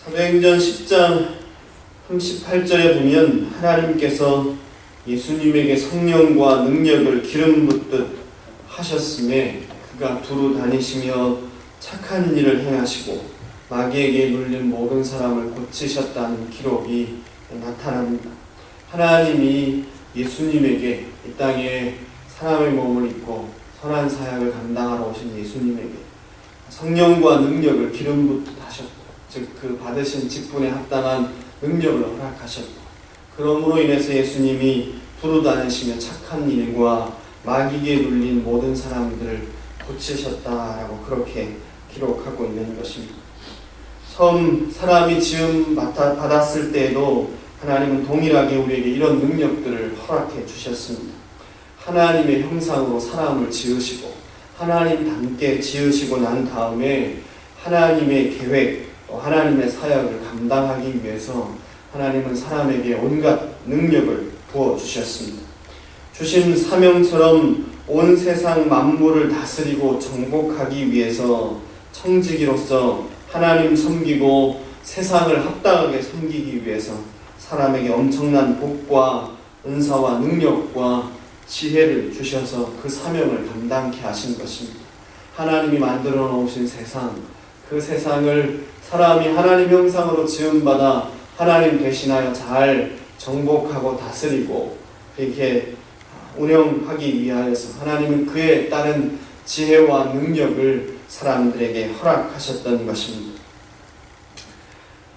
사도행전 10장 38절에 보면 하나님께서 예수님에게 성령과 능력을 기름 붓듯 하셨음에 그가 두루 다니시며 착한 일을 행하시고 마귀에게 눌린 모든 사람을 고치셨다는 기록이 나타납니다. 하나님이 예수님에게 이 땅에 사람의 몸을 입고 선한 사역을 감당하러 오신 예수님에게 성령과 능력을 기름 붓듯 하셨고, 즉 그 받으신 직분에 합당한 능력을 허락하셨고, 그러므로 인해서 예수님이 두루 다니시며 착한 일과 마귀에게 눌린 모든 사람들을 고치셨다라고 그렇게 기록하고 있는 것입니다. 처음 사람이 지음 받았을 때에도 하나님은 동일하게 우리에게 이런 능력들을 허락해 주셨습니다. 하나님의 형상으로 사람을 지으시고 하나님답게 지으시고 난 다음에 하나님의 계획, 하나님의 사역을 감당하기 위해서 하나님은 사람에게 온갖 능력을 부어주셨습니다. 주신 사명처럼 온 세상 만물을 다스리고 정복하기 위해서 청지기로서 하나님 섬기고 세상을 합당하게 섬기기 위해서 사람에게 엄청난 복과 은사와 능력과 지혜를 주셔서 그 사명을 감당케 하신 것입니다. 하나님이 만들어 놓으신 세상, 그 세상을 사람이 하나님 형상으로 지음받아 하나님 대신하여 잘 정복하고 다스리고 이렇게 운영하기 위하여서 하나님은 그에 따른 지혜와 능력을 사람들에게 허락하셨던 것입니다.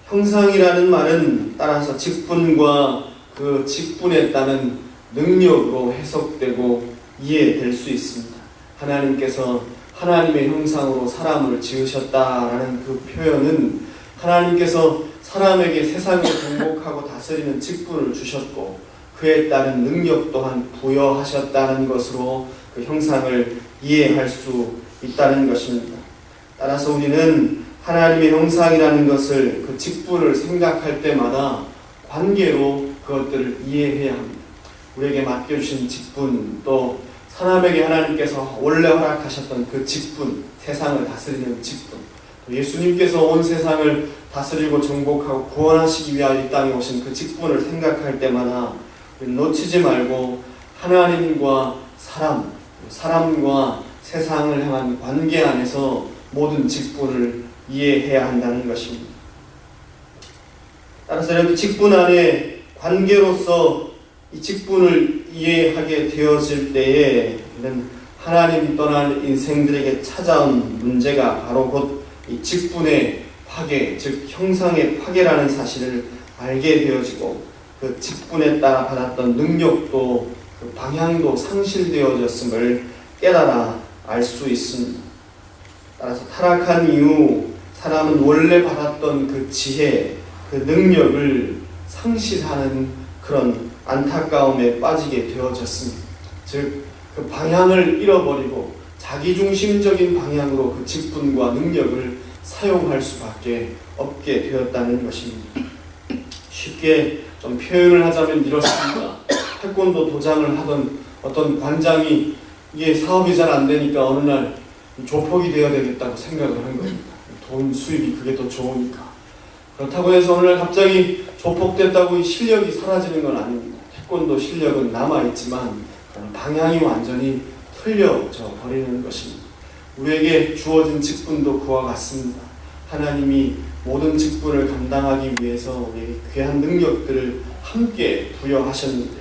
형상이라는 말은 따라서 직분과 그 직분에 따른 능력으로 해석되고 이해될 수 있습니다. 하나님께서 하나님의 형상으로 사람을 지으셨다라는 그 표현은 하나님께서 사람에게 세상을 정복하고 다스리는 직분을 주셨고 그에 따른 능력 또한 부여하셨다는 것으로 그 형상을 이해할 수 있다는 것입니다. 따라서 우리는 하나님의 형상이라는 것을 그 직분을 생각할 때마다 관계로 그것들을 이해해야 합니다. 우리에게 맡겨주신 직분, 또 사람에게 하나님께서 원래 허락하셨던 그 직분, 세상을 다스리는 직분, 또 예수님께서 온 세상을 다스리고 정복하고 구원하시기 위하여 이 땅에 오신 그 직분을 생각할 때마다 놓치지 말고 하나님과 사람과 세상을 향한 관계 안에서 모든 직분을 이해해야 한다는 것입니다. 따라서 이렇게 직분 안에 관계로서 이 직분을 이해하게 되어질 때에 하나님 떠난 인생들에게 찾아온 문제가 바로 곧 이 직분의 파괴, 즉 형상의 파괴라는 사실을 알게 되어지고 그 직분에 따라 받았던 능력도 그 방향도 상실되어졌음을 깨달아 알 수 있습니다. 따라서 타락한 이후 사람은 원래 받았던 그 지혜, 그 능력을 상실하는 그런 안타까움에 빠지게 되어졌습니다. 즉, 그 방향을 잃어버리고 자기중심적인 방향으로 그 직분과 능력을 사용할 수밖에 없게 되었다는 것입니다. 쉽게 좀 표현을 하자면 이렇습니다. 태권도 도장을 하던 어떤 관장이 이게 사업이 잘 안 되니까 어느 날 조폭이 되어야 되겠다고 생각을 한 겁니다. 돈 수입이 그게 더 좋으니까. 그렇다고 해서 어느 날 갑자기 조폭됐다고 이 실력이 사라지는 건 아닙니다. 태권도 실력은 남아있지만 방향이 완전히 틀려져 버리는 것입니다. 우리에게 주어진 직분도 그와 같습니다. 하나님이 모든 직분을 감당하기 위해서 우리에게 귀한 능력들을 함께 부여하셨는데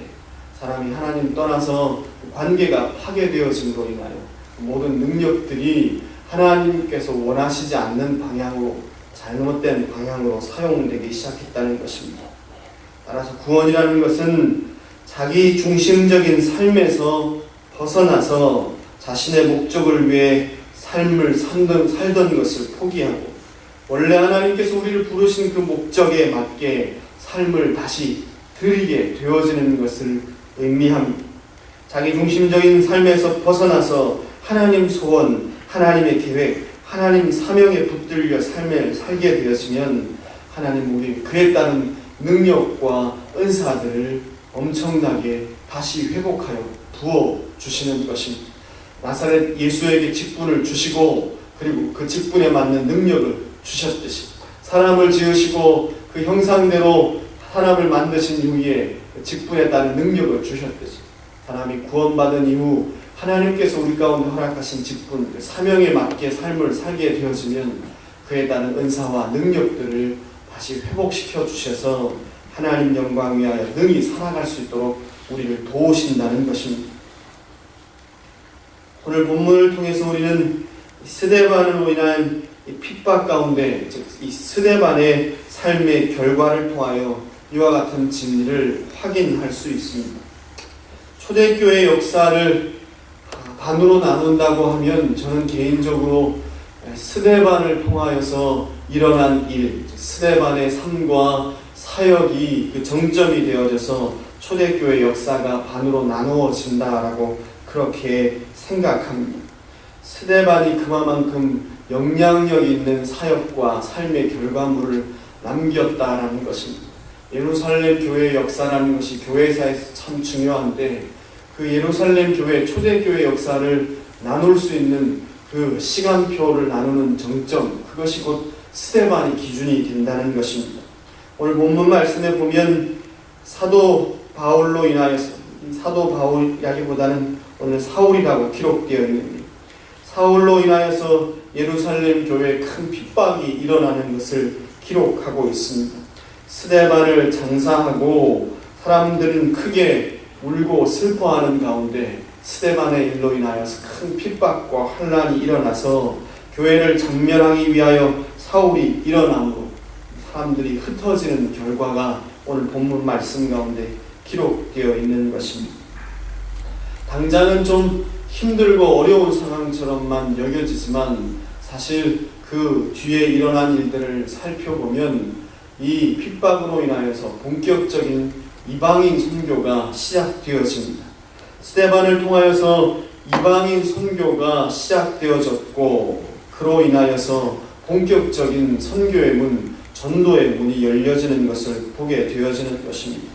사람이 하나님 떠나서 관계가 파괴되어짐으로 인하여 모든 능력들이 하나님께서 원하시지 않는 방향으로, 잘못된 방향으로 사용되기 시작했다는 것입니다. 따라서 구원이라는 것은 자기 중심적인 삶에서 벗어나서 자신의 목적을 위해 삶을 살던 것을 포기하고 원래 하나님께서 우리를 부르신 그 목적에 맞게 삶을 다시 드리게 되어지는 것을 의미합니다. 자기 중심적인 삶에서 벗어나서 하나님 소원, 하나님의 계획, 하나님 사명에 붙들려 삶을 살게 되었으면 하나님 우리에게 그에 따른 능력과 은사들을 엄청나게 다시 회복하여 부어주시는 것입니다. 나사렛 예수에게 직분을 주시고 그리고 그 직분에 맞는 능력을 주셨듯이 사람을 지으시고 그 형상대로 사람을 만드신 이후에 직분에 따른 능력을 주셨듯이 사람이 구원받은 이후 하나님께서 우리 가운데 허락하신 직분, 사명에 맞게 삶을 살게 되어지면 그에 따른 은사와 능력들을 다시 회복시켜 주셔서 하나님 영광 위하여 능히 살아갈 수 있도록 우리를 도우신다는 것입니다. 오늘 본문을 통해서 우리는 스데반으로 인한 핍박 가운데, 즉 이 스데반의 삶의 결과를 통하여 이와 같은 진리를 확인할 수 있습니다. 초대교회 역사를 반으로 나눈다고 하면 저는 개인적으로 스데반을 통하여서 일어난 일, 스데반의 삶과 사역이 그 정점이 되어져서 초대교회 역사가 반으로 나누어진다라고 그렇게 생각합니다. 스데반이 그만큼 영향력 있는 사역과 삶의 결과물을 남겼다라는 것입니다. 예루살렘 교회의 역사라는 것이 교회사에서 참 중요한데 그 예루살렘 교회, 초대교회 역사를 나눌 수 있는 그 시간표를 나누는 정점, 그것이 곧 스데반이 기준이 된다는 것입니다. 오늘 본문 말씀에 보면 사도 바울로 인하여서, 사도 바울이라기보다는 오늘 사울이라고 기록되어 있는데, 사울로 인하여서 예루살렘 교회에 큰 핍박이 일어나는 것을 기록하고 있습니다. 스데반을 장사하고 사람들은 크게 울고 슬퍼하는 가운데 스데반의 일로 인하여서 큰 핍박과 환난이 일어나서 교회를 장멸하기 위하여 사울이 일어남으로 사람들이 흩어지는 결과가 오늘 본문 말씀 가운데 기록되어 있는 것입니다. 당장은 좀 힘들고 어려운 상황처럼만 여겨지지만 사실 그 뒤에 일어난 일들을 살펴보면 이 핍박으로 인하여서 본격적인 이방인 선교가 시작되어집니다. 스데반을 통하여서 이방인 선교가 시작되어졌고 그로 인하여서 본격적인 선교의 문, 전도의 문이 열려지는 것을 보게 되어지는 것입니다.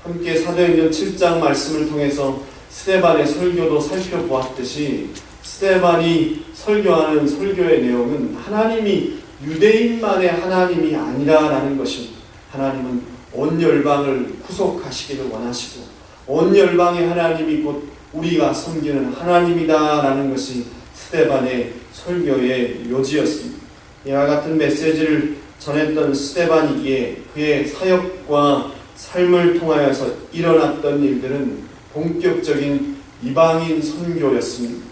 함께 사도행전 7장 말씀을 통해서 스데반의 설교도 살펴보았듯이 스데반이 설교하는 설교의 내용은 하나님이 유대인만의 하나님이 아니라라는 것입니다. 하나님은 온 열방을 구속하시기를 원하시고 온 열방의 하나님이 곧 우리가 섬기는 하나님이다라는 것이 스데반의 설교의 요지였습니다. 이와 같은 메시지를 전했던 스데반이기에 그의 사역과 삶을 통하여서 일어났던 일들은 본격적인 이방인 선교였습니다.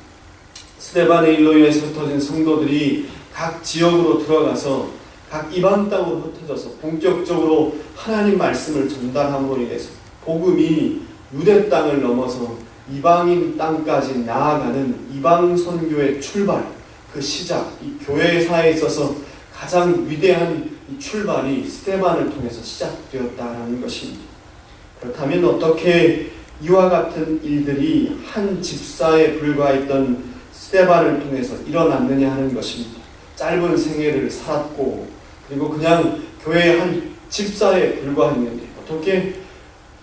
스데반의 일로 인해서 흩어진 성도들이 각 지역으로 들어가서 각 이방 땅으로 흩어져서 본격적으로 하나님 말씀을 전달함으로 인해서 복음이 유대 땅을 넘어서 이방인 땅까지 나아가는 이방 선교의 출발, 그 시작, 이 교회사에 있어서 가장 위대한 이 출발이 스데반을 통해서 시작되었다라는 것입니다. 그렇다면 어떻게 이와 같은 일들이 한 집사에 불과했던 스데반을 통해서 일어났느냐 하는 것입니다. 짧은 생애를 살았고 그리고 그냥 교회의 한 집사에 불과했는데 어떻게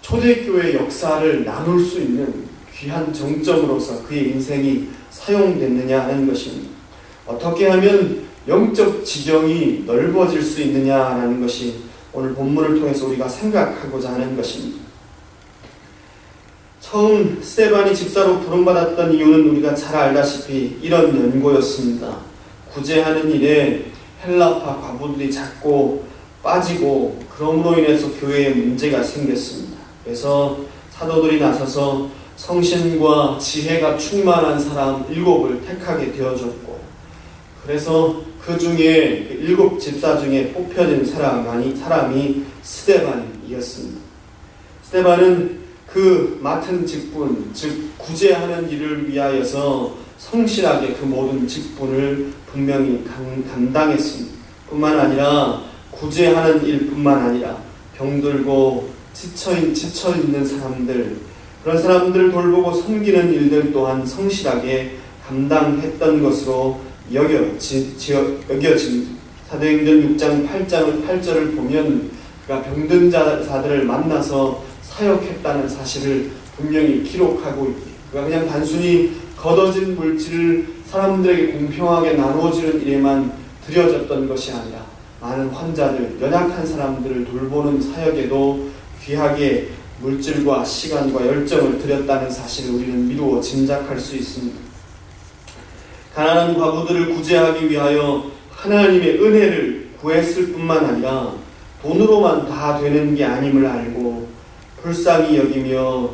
초대교회 역사를 나눌 수 있는 귀한 정점으로서 그의 인생이 사용됐느냐 하는 것입니다. 어떻게 하면 영적 지경이 넓어질 수 있느냐라는 것이 오늘 본문을 통해서 우리가 생각하고자 하는 것입니다. 처음 스데반이 집사로 부름받았던 이유는 우리가 잘 알다시피 이런 연고였습니다. 구제하는 일에 헬라파 과부들이 자꾸 빠지고 그럼으로 인해서 교회에 문제가 생겼습니다. 그래서 사도들이 나서서 성신과 지혜가 충만한 사람 7을 택하게 되어졌고 그래서 그 중에 7 집사 중에 뽑혀진 사람이 스데반이었습니다. 스데반은 그 맡은 직분, 즉 구제하는 일을 위하여서 성실하게 그 모든 직분을 분명히 감당했습니다. 뿐만 아니라 구제하는 일뿐만 아니라 병들고 지쳐있는 사람들, 그런 사람들을 돌보고 섬기는 일들 또한 성실하게 감당했던 것으로 여겨집니다. 사도행전 6장 8절을 보면 그가 병든 자들을 만나서 사역했다는 사실을 분명히 기록하고 있고 그가 그냥 단순히 걷어진 물질을 사람들에게 공평하게 나누어주는 일에만 들여졌던 것이 아니라 많은 환자들, 연약한 사람들을 돌보는 사역에도 귀하게 물질과 시간과 열정을 들였다는 사실을 우리는 미루어 짐작할 수 있습니다. 가난한 과부들을 구제하기 위하여 하나님의 은혜를 구했을 뿐만 아니라 돈으로만 다 되는 게 아님을 알고 불쌍히 여기며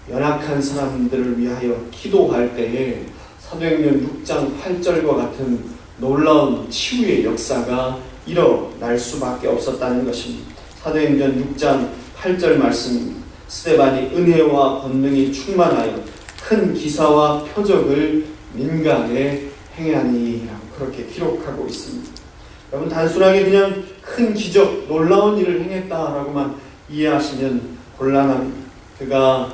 연약한 사람들을 위하여 기도할 때에 사도행전 6장 8절과 같은 놀라운 치유의 역사가 일어날 수밖에 없었다는 것입니다. 사도행전 6장 8절 말씀입니다. 스데반이 은혜와 권능이 충만하여 큰 기사와 표적을 민간에 행하니라고 그렇게 기록하고 있습니다. 여러분, 단순하게 그냥 큰 기적, 놀라운 일을 행했다라고만 이해하시면 곤란합니다. 그가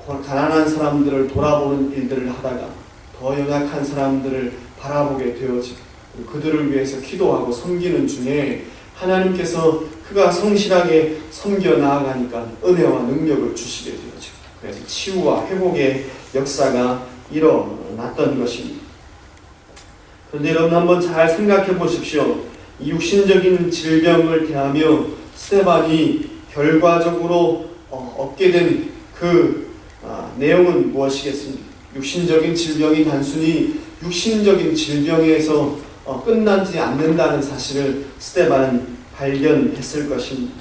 가난한 사람들을 돌아보는 일들을 하다가 더 연약한 사람들을 바라보게 되어지고 그들을 위해서 기도하고 섬기는 중에 하나님께서 그가 성실하게 섬겨 나아가니까 은혜와 능력을 주시게 되어지고 그래서 치유와 회복의 역사가 일어났던 것입니다. 그런데 여러분, 한번 잘 생각해 보십시오. 이 육신적인 질병을 대하며 스데반이 결과적으로 얻게 된 그 내용은 무엇이겠습니까? 육신적인 질병이 단순히 육신적인 질병에서 끝나지 않는다는 사실을 스데반은 발견했을 것입니다.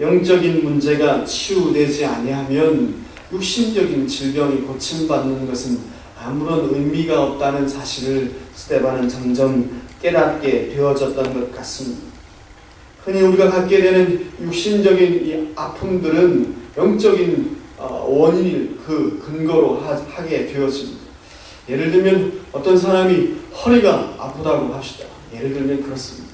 영적인 문제가 치유되지 아니하면 육신적인 질병이 고침받는 것은 아무런 의미가 없다는 사실을 스데반은 점점 깨닫게 되어졌던 것 같습니다. 흔히 우리가 갖게 되는 육신적인 이 아픔들은 영적인 원인을 그 근거로 하게 되어집니다. 예를 들면 어떤 사람이 허리가 아프다고 합시다. 예를 들면 그렇습니다.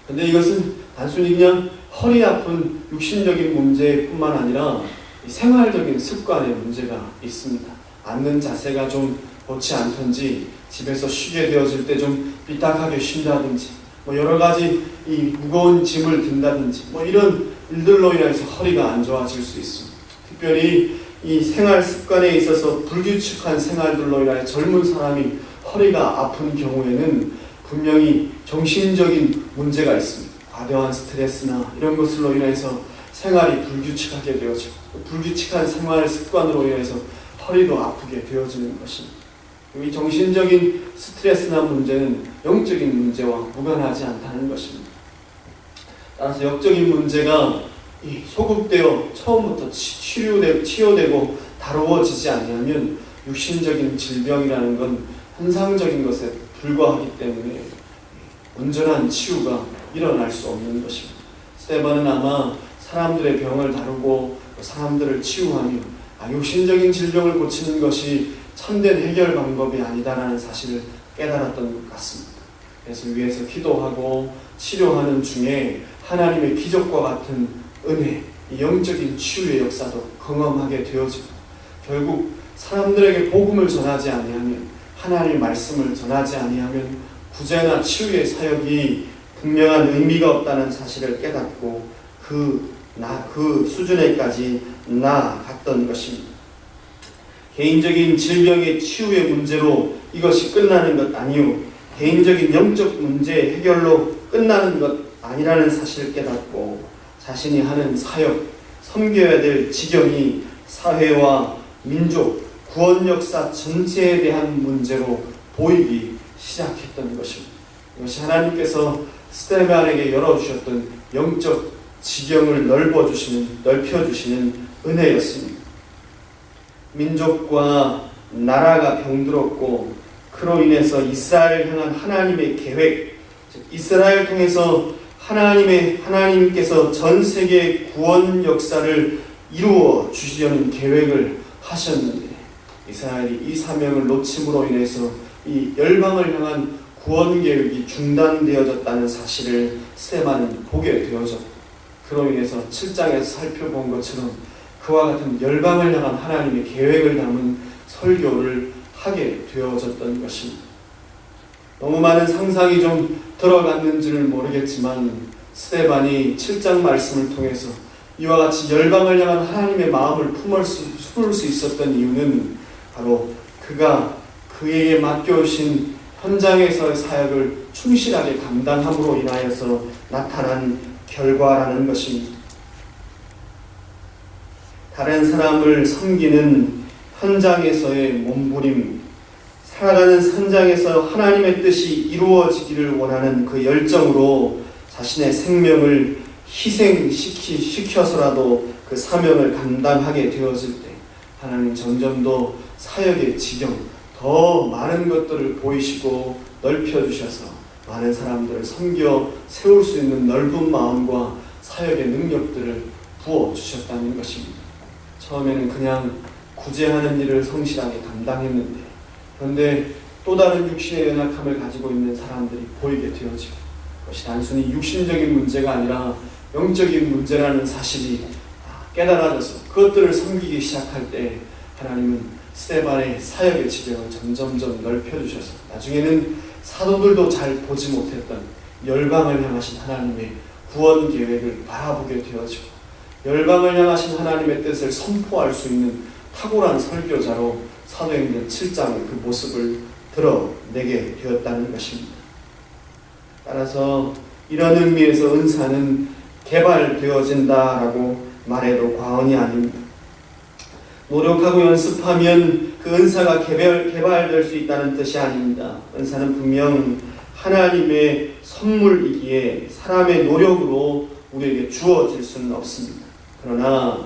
그런데 이것은 단순히 그냥 허리 아픈 육신적인 문제뿐만 아니라 생활적인 습관의 문제가 있습니다. 앉는 자세가 좀 좋지 않던지 집에서 쉬게 되어질 때 좀 삐딱하게 쉰다든지 여러 가지 이 무거운 짐을 든다든지 이런 일들로 인해서 허리가 안 좋아질 수 있습니다. 특별히 이 생활 습관에 있어서 불규칙한 생활들로 인하여 젊은 사람이 허리가 아픈 경우에는 분명히 정신적인 문제가 있습니다. 과도한 스트레스나 이런 것으로 인해서 생활이 불규칙하게 되어지고 불규칙한 생활 습관으로 인해서 허리도 아프게 되어지는 것입니다. 이 정신적인 스트레스나 문제는 영적인 문제와 무관하지 않다는 것입니다. 따라서 영적인 문제가 소급되어 처음부터 치유되고 다루어지지 않으면 육신적인 질병이라는 건 현상적인 것에 불과하기 때문에 온전한 치유가 일어날 수 없는 것입니다. 스데반은 아마 사람들의 병을 다루고 사람들을 치유하며 육신적인 질병을 고치는 것이 참된 해결 방법이 아니다라는 사실을 깨달았던 것 같습니다. 그래서 위에서 기도하고 치료하는 중에 하나님의 기적과 같은 은혜, 영적인 치유의 역사도 경험하게 되어지고 결국 사람들에게 복음을 전하지 아니하면 하나님의 말씀을 전하지 아니하면 구제나 치유의 사역이 분명한 의미가 없다는 사실을 깨닫고 그 수준에까지 나아갔던 것입니다. 개인적인 질병의 치유의 문제로 이것이 끝나는 것 아니요 개인적인 영적 문제의 해결로 끝나는 것 아니라는 사실을 깨닫고 자신이 하는 사역, 섬겨야 될 지경이 사회와 민족, 구원 역사 전체에 대한 문제로 보이기 시작했던 것입니다. 이것이 하나님께서 스데반에게 열어주셨던 영적 지경을 넓혀주시는 은혜였습니다. 민족과 나라가 병들었고 그로 인해서 이스라엘을 향한 하나님의 계획, 즉 이스라엘 통해서 하나님께서 전 세계 구원 역사를 이루어 주시려는 계획을 하셨는데 이스라엘이 이 사명을 놓침으로 인해서 이 열방을 향한 구원 계획이 중단되어졌다는 사실을 스데반은 보게 되어졌고 그로 인해서 7장에서 살펴본 것처럼 그와 같은 열방을 향한 하나님의 계획을 담은 설교를 하게 되어졌던 것입니다. 너무 많은 상상이 좀 들어갔는지를 모르겠지만 스데반이 7장 말씀을 통해서 이와 같이 열방을 향한 하나님의 마음을 품을 수 있었던 이유는 바로 그가 그에게 맡겨오신 현장에서의 사역을 충실하게 감당함으로 인하여서 나타난 결과라는 것입니다. 다른 사람을 섬기는 현장에서의 몸부림, 살아가는 현장에서 하나님의 뜻이 이루어지기를 원하는 그 열정으로 자신의 생명을 희생시켜서라도 그 사명을 감당하게 되어질 때 하나님 점점 더 사역의 지경, 더 많은 것들을 보이시고 넓혀주셔서 많은 사람들을 섬겨 세울 수 있는 넓은 마음과 사역의 능력들을 부어주셨다는 것입니다. 처음에는 그냥 구제하는 일을 성실하게 감당했는데, 그런데 또 다른 육신의 연약함을 가지고 있는 사람들이 보이게 되어지고, 그것이 단순히 육신적인 문제가 아니라 영적인 문제라는 사실이 깨달아져서 그것들을 섬기기 시작할 때 하나님은 스데반의 사역의 지경을 점점점 넓혀주셔서 나중에는 사도들도 잘 보지 못했던 열방을 향하신 하나님의 구원 계획을 바라보게 되어지고, 열방을 향하신 하나님의 뜻을 선포할 수 있는 탁월한 설교자로 사도행전 7장의 그 모습을 드러내게 되었다는 것입니다. 따라서 이런 의미에서 은사는 개발되어진다라고 말해도 과언이 아닙니다. 노력하고 연습하면 그 은사가 개발될 수 있다는 뜻이 아닙니다. 은사는 분명 하나님의 선물이기에 사람의 노력으로 우리에게 주어질 수는 없습니다. 그러나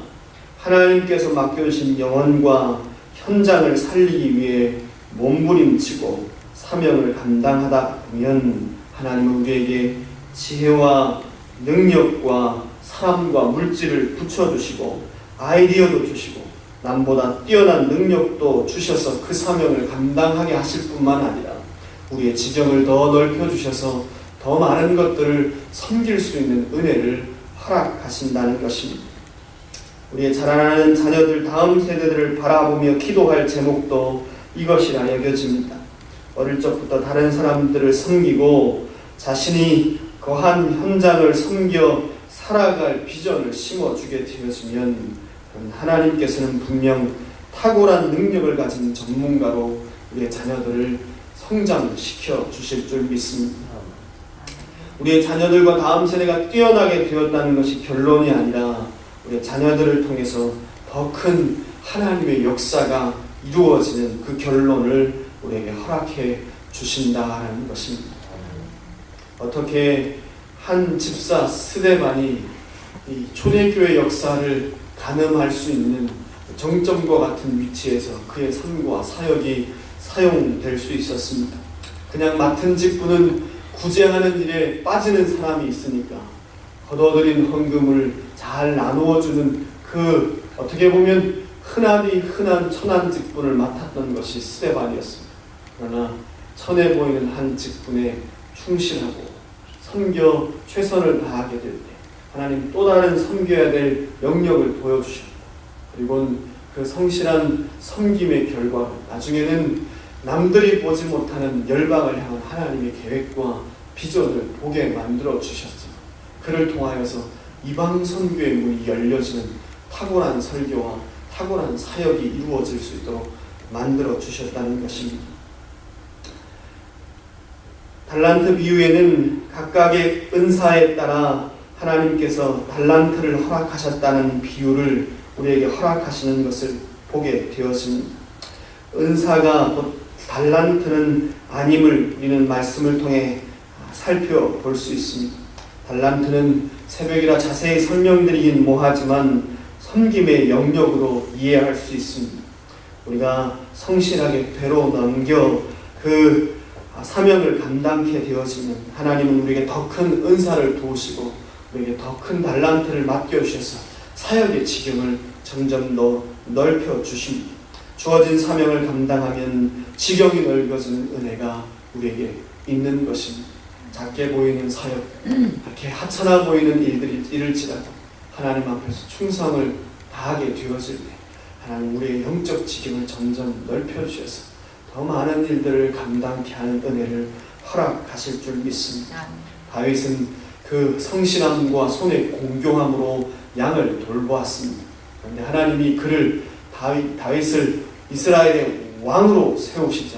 하나님께서 맡겨주신 영혼과 현장을 살리기 위해 몸부림치고 사명을 감당하다 보면 하나님은 우리에게 지혜와 능력과 사람과 물질을 붙여주시고 아이디어도 주시고 남보다 뛰어난 능력도 주셔서 그 사명을 감당하게 하실 뿐만 아니라 우리의 지경을 더 넓혀주셔서 더 많은 것들을 섬길 수 있는 은혜를 허락하신다는 것입니다. 우리의 자라나는 자녀들, 다음 세대들을 바라보며 기도할 제목도 이것이라 여겨집니다. 어릴 적부터 다른 사람들을 섬기고 자신이 거한 현장을 섬겨 살아갈 비전을 심어주게 되어지면 하나님께서는 분명 탁월한 능력을 가진 전문가로 우리의 자녀들을 성장시켜 주실 줄 믿습니다. 우리의 자녀들과 다음 세대가 뛰어나게 되었다는 것이 결론이 아니라 우리의 자녀들을 통해서 더 큰 하나님의 역사가 이루어지는 그 결론을 우리에게 허락해 주신다라는 것입니다. 어떻게 한 집사 스데반이 이 초대교회 역사를 가늠할 수 있는 정점과 같은 위치에서 그의 삶과 사역이 사용될 수 있었습니다. 그냥 맡은 직분은 구제하는 일에 빠지는 사람이 있으니까 거둬들인 헌금을 잘 나누어주는 그 어떻게 보면 흔한 천한 직분을 맡았던 것이 스데반이었습니다. 그러나 천해 보이는 한 직분에 충실하고 섬겨 최선을 다하게 될 때 하나님 또 다른 섬겨야 될 영역을 보여주셨고, 그리고 그 성실한 섬김의 결과로 나중에는 남들이 보지 못하는 열방을 향한 하나님의 계획과 비전을 보게 만들어 주셨습니다. 그를 통하여서 이방 선교의 문이 열려지는 탁월한 설교와 탁월한 사역이 이루어질 수 있도록 만들어 주셨다는 것입니다. 달란트 비유에는 각각의 은사에 따라 하나님께서 달란트를 허락하셨다는 비유를 우리에게 허락하시는 것을 보게 되었습니다. 은사가 곧 달란트는 아님을 우리는 말씀을 통해 살펴볼 수 있습니다. 달란트는 새벽이라 자세히 설명드리긴 뭐하지만 섬김의 영역으로 이해할 수 있습니다. 우리가 성실하게 배로 넘겨 그 사명을 감당케 되어지면 하나님은 우리에게 더 큰 은사를 부으시고 우리에게 더 큰 달란트를 맡겨주셔서 사역의 지경을 점점 더 넓혀주십니다. 주어진 사명을 감당하면 지경이 넓어지는 은혜가 우리에게 있는 것입니다. 작게 보이는 사역, 그렇게 하찮아 보이는 일일지라도 하나님 앞에서 충성을 다하게 되어질 때 하나님 우리의 영적 지경을 점점 넓혀주셔서 더 많은 일들을 감당케 하는 은혜를 허락하실 줄 믿습니다. 다윗은 그 성실함과 손의 공경함으로 양을 돌보았습니다. 그런데 하나님이 그를 다윗을 이스라엘의 왕으로 세우시자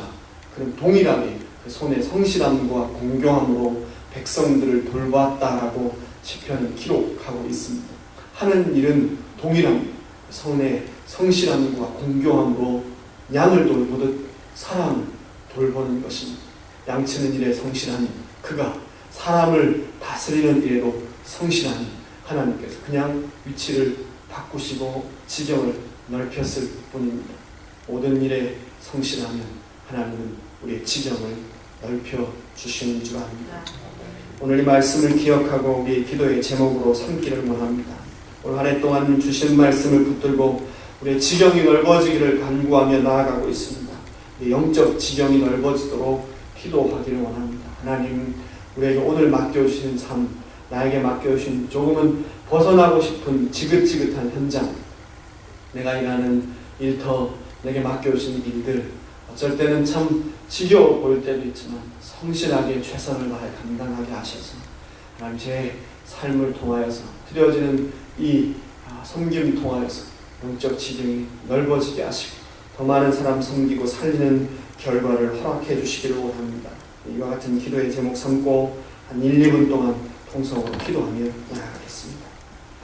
그는 동일하게 손의 성실함과 공교함으로 백성들을 돌보았다라고 시편은 기록하고 있습니다. 하는 일은 동일한 손의 성실함과 공교함으로 양을 돌보듯 사람을 돌보는 것입니다. 양치는 일에 성실하니 그가 사람을 다스리는 일에도 성실하니 하나님께서 그냥 위치를 바꾸시고 지경을 넓혔을 뿐입니다. 모든 일에 성실하면 하나님은 우리의 지경을 넓혀 주시는 줄 압니다. 오늘 이 말씀을 기억하고 우리의 기도의 제목으로 삼기를 원합니다. 올 한 해 동안 주신 말씀을 붙들고 우리의 지경이 넓어지기를 간구하며 나아가고 있습니다. 영적 지경이 넓어지도록 기도하기를 원합니다. 하나님, 우리에게 오늘 맡겨주신 삶, 나에게 맡겨주신 조금은 벗어나고 싶은 지긋지긋한 현장, 내가 일하는 일터, 내게 맡겨주신 일들, 어쩔 때는 참 지겨워 보일 때도 있지만 성실하게 최선을 다해 감당하게 하셔서 하나님 제 삶을 통하여서 드려지는 이 섬김을 통하여서 영적 지경이 넓어지게 하시고 더 많은 사람 섬기고 살리는 결과를 허락해 주시기를 원합니다. 이와 같은 기도의 제목 삼고 한 1, 2분 동안 통성으로 기도하며 나아가겠습니다.